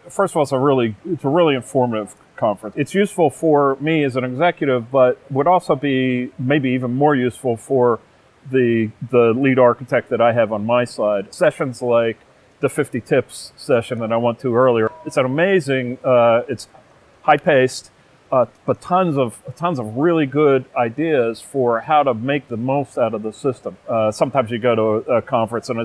First of all, it's a really informative conference. It's useful for me as an executive, but would also be maybe even more useful for the lead architect that I have on my side. Sessions like the 50 tips session that I went to earlier. It's an amazing, it's high-paced, but tons of really good ideas for how to make the most out of the system. Sometimes you go to a conference and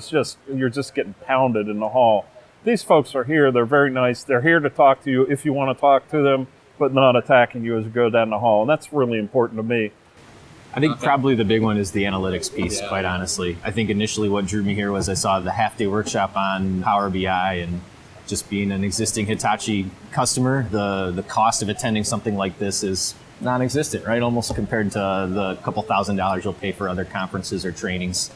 you're just getting pounded in the hall. These folks are here, they're very nice, they're here to talk to you if you want to talk to them, but not attacking you as you go down the hall, and that's really important to me. I think probably the big one is the analytics piece, quite honestly. I think initially what drew me here was I saw the half-day workshop on Power BI, and just being an existing Hitachi customer, the cost of attending something like this is non-existent, right? Almost compared to the couple $1,000s you'll pay for other conferences or trainings.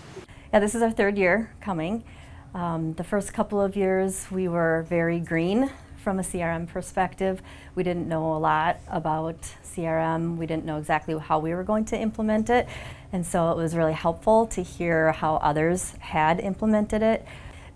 Yeah, this is our third year coming. The first couple of years we were very green from a CRM perspective. We didn't know a lot about CRM. We didn't know exactly how we were going to implement it. And so it was really helpful to hear how others had implemented it.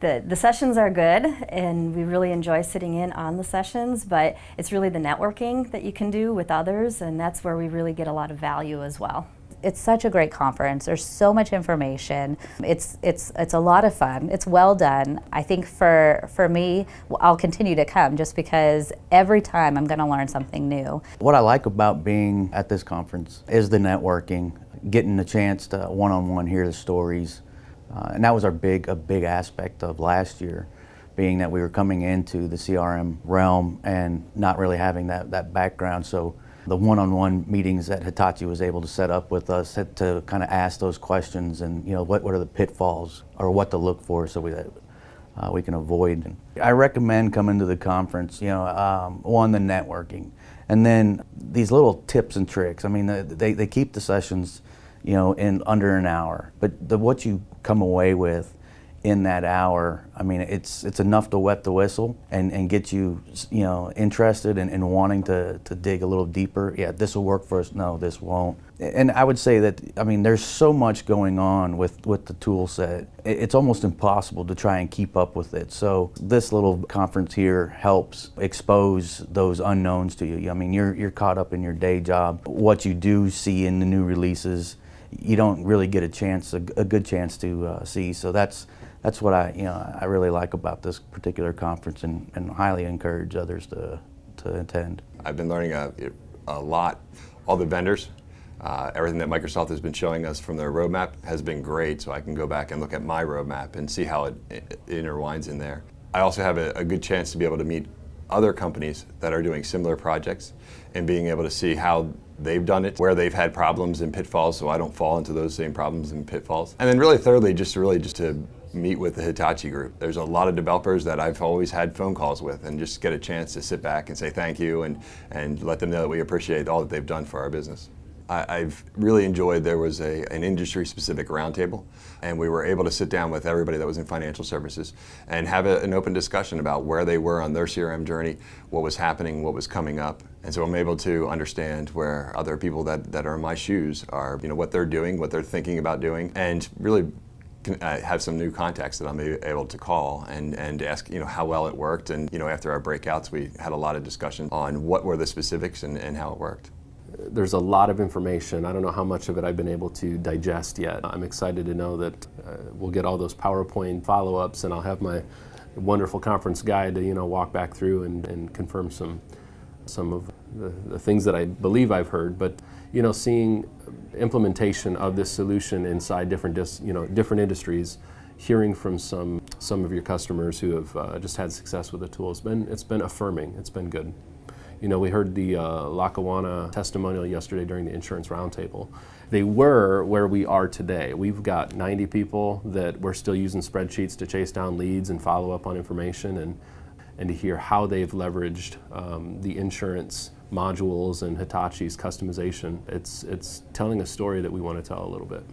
The sessions are good, and we really enjoy sitting in on the sessions, but it's really the networking that you can do with others, and that's where we really get a lot of value as well. It's such a great conference. There's so much information. It's a lot of fun. It's well done. I think for me, I'll continue to come just because every time I'm going to learn something new. What I like about being at this conference is the networking, getting the chance to one-on-one hear the stories. And that was a big aspect of last year, being that we were coming into the CRM realm and not really having that background. So the one-on-one meetings that Hitachi was able to set up with us had to kind of ask those questions and, what are the pitfalls or what to look for so we can avoid. And I recommend coming to the conference, one, the networking, and then these little tips and tricks. I mean, they keep the sessions in under an hour. But what you come away with in that hour, I mean, it's enough to wet the whistle and get you, interested and wanting to dig a little deeper. Yeah, this will work for us. No, this won't. And I would say that, I mean, there's so much going on with the tool set. It's almost impossible to try and keep up with it. So this little conference here helps expose those unknowns to you. I mean, you're caught up in your day job. What you do see in the new releases, you don't really get a good chance to see. So that's what I really like about this particular conference, and highly encourage others to attend. I've been learning a lot. All the vendors, everything that Microsoft has been showing us from their roadmap has been great, so I can go back and look at my roadmap and see how it intertwines in there. I also have a good chance to be able to meet other companies that are doing similar projects and being able to see how they've done it, where they've had problems and pitfalls, so I don't fall into those same problems and pitfalls. And then really thirdly, just to meet with the Hitachi group. There's a lot of developers that I've always had phone calls with, and just get a chance to sit back and say thank you and let them know that we appreciate all that they've done for our business. I've really enjoyed, there was an industry-specific roundtable, and we were able to sit down with everybody that was in financial services and have an open discussion about where they were on their CRM journey, what was happening, what was coming up. And so I'm able to understand where other people that are in my shoes are, what they're doing, what they're thinking about doing, and really have some new contacts that I'm able to call and ask, how well it worked. And, after our breakouts, we had a lot of discussion on what were the specifics and how it worked. There's a lot of information. I don't know how much of it I've been able to digest yet. I'm excited to know that we'll get all those PowerPoint follow-ups, and I'll have my wonderful conference guide to walk back through and confirm some of the things that I believe I've heard. But seeing implementation of this solution inside different industries, hearing from some of your customers who have just had success with the tool, it's been affirming. It's been good. We heard the Lackawanna testimonial yesterday during the insurance roundtable. They were where we are today. We've got 90 people that we're still using spreadsheets to chase down leads and follow up on information, and to hear how they've leveraged the insurance modules and Hitachi's customization. It's telling a story that we want to tell a little bit.